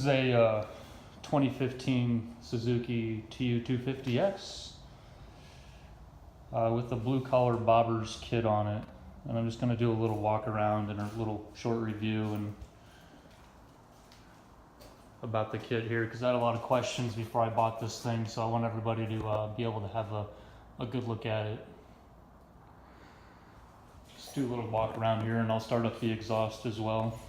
is a 2015 Suzuki TU250X with the blue collar bobbers kit on it. And I'm just going to do a little walk around and a little short review and about the kit here, because I had a lot of questions before I bought this thing, so I want everybody to be able to have a good look at it. Just do a little walk around here and I'll start up the exhaust as well.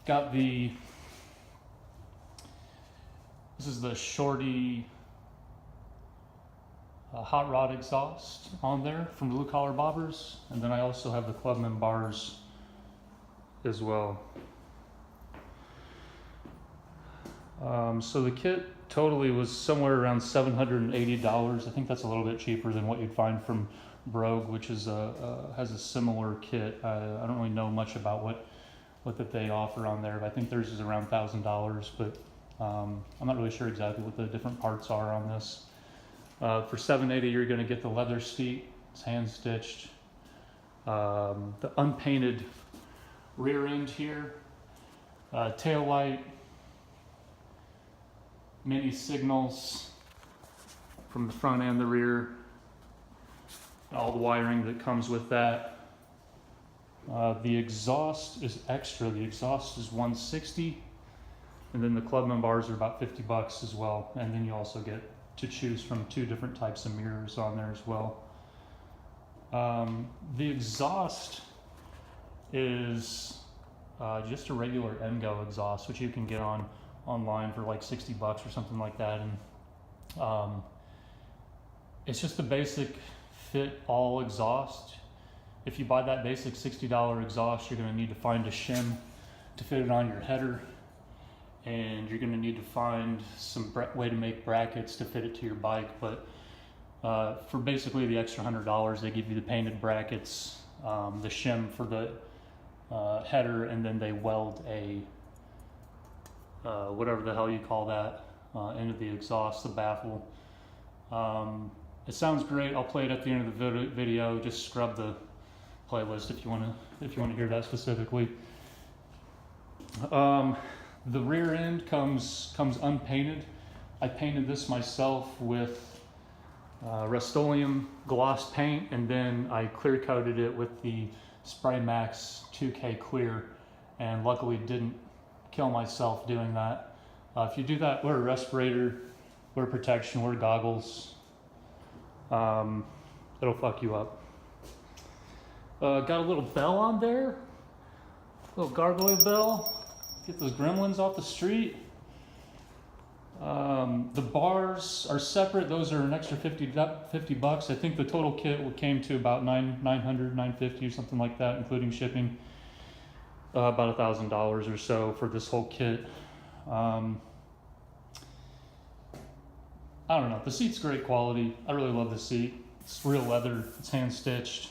Got this is the Shorty hot rod exhaust on there from Blue Collar Bobbers, and then I also have the Clubman bars as well. So the kit totally was somewhere around $780. I think that's a little bit cheaper than what you'd find from Brogue, which is has a similar kit. I don't really know much about what that they offer on there, but I think theirs is around $1,000, but I'm not really sure exactly what the different parts are on this. For $780, you're going to get the leather seat. It's hand stitched. The unpainted rear end here, tail light, mini signals from the front and the rear, all the wiring that comes with that. The exhaust is extra. The exhaust is $160, and then the Clubman bars are about $50 as well. And then you also get to choose from 2 different types of mirrors on there as well. The exhaust is just a regular NGO exhaust, which you can get online for like $60 or something like that, and it's just a basic fit all exhaust. If you buy that basic $60 exhaust, you're going to need to find a shim to fit it on your header, and you're going to need to find some way to make brackets to fit it to your bike. But for basically the extra $100, they give you the painted brackets, the shim for the header, and then they weld a whatever the hell you call that into the exhaust, the baffle. It sounds great. I'll play it at the end of the video. Just scrub the playlist if you want to hear that specifically. The rear end comes unpainted. I painted this myself with Rustoleum Gloss paint, and then I clear coated it with the Spraymax 2K clear, and luckily didn't kill myself doing that. If you do that, wear a respirator, wear protection, wear goggles. It'll fuck you up. Got a little bell on there, little gargoyle bell. Get those gremlins off the street. The bars are separate. Those are an extra $50. I think the total kit came to about $950 or something like that, including shipping. About $1,000 or so for this whole kit. I don't know. The seat's great quality. I really love the seat. It's real leather. It's hand stitched.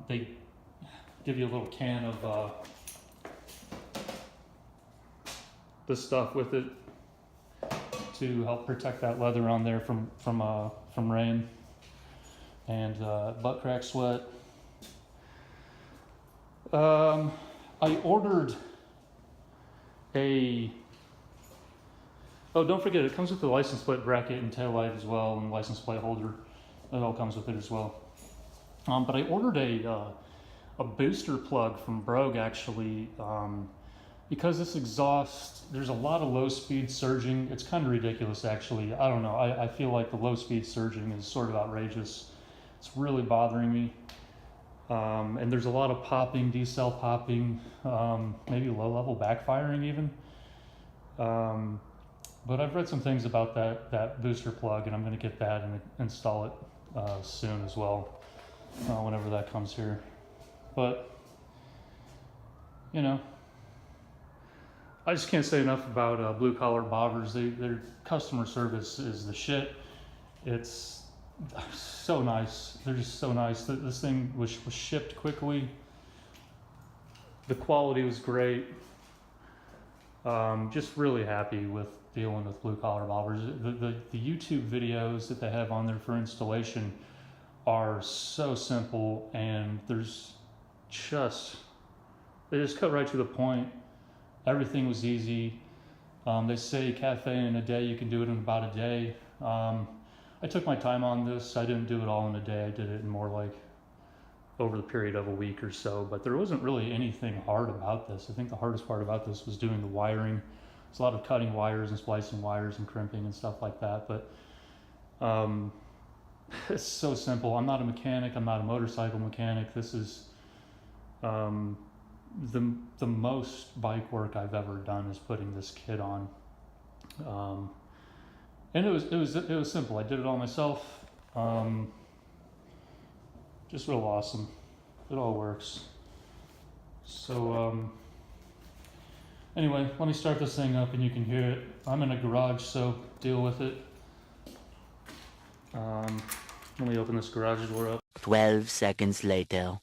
They give you a little can of this stuff with it to help protect that leather on there from rain and butt crack sweat. I ordered don't forget, it comes with the license plate bracket and tail light as well, and license plate holder. It all comes with it as well. But I ordered a booster plug from Brogue, actually, because this exhaust, there's a lot of low speed surging. It's kind of ridiculous, actually. I don't know. I feel like the low speed surging is sort of outrageous. It's really bothering me. And there's a lot of popping, decel popping, maybe low level backfiring even. But I've read some things about that booster plug, and I'm going to get that and install it soon as well, whenever that comes here. But, you know, I just can't say enough about Blue Collar Bobbers. Their customer service is the shit. It's so nice. They're just so nice. This thing was shipped quickly. The quality was great. Just really happy with dealing with Blue Collar Bobbers. The YouTube videos that they have on there for installation are so simple, and there's just They just cut right to the point. Everything was easy. They say cafe in a day, you can do it in about a day. I took my time on this. I didn't do it all in a day. I did it in more like over the period of a week or so, but there wasn't really anything hard about this. I think the hardest part about this was doing the wiring. It's a lot of cutting wires and splicing wires and crimping and stuff like that, but it's so simple. I'm not a mechanic. I'm not a motorcycle mechanic. This is the most bike work I've ever done is putting this kit on, and it was simple. I did it all myself. Just real awesome. It all works. So anyway, let me start this thing up and you can hear it. I'm in a garage, so deal with it. Let me open this garage door up. 12 seconds later.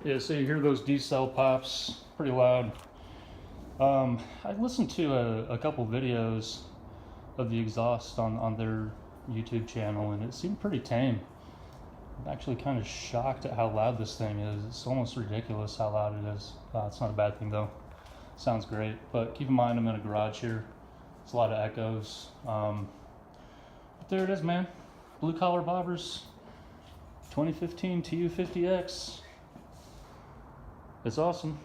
Yeah, so you hear those D-cell pops, pretty loud. I listened to a couple videos of the exhaust on their YouTube channel, and it seemed pretty tame. I'm actually kind of shocked at how loud this thing is. It's almost ridiculous how loud it is. It's not a bad thing though. Sounds great, but keep in mind I'm in a garage here. It's a lot of echoes. But there it is, man. Blue collar bobbers, 2015 TU250X. It's awesome.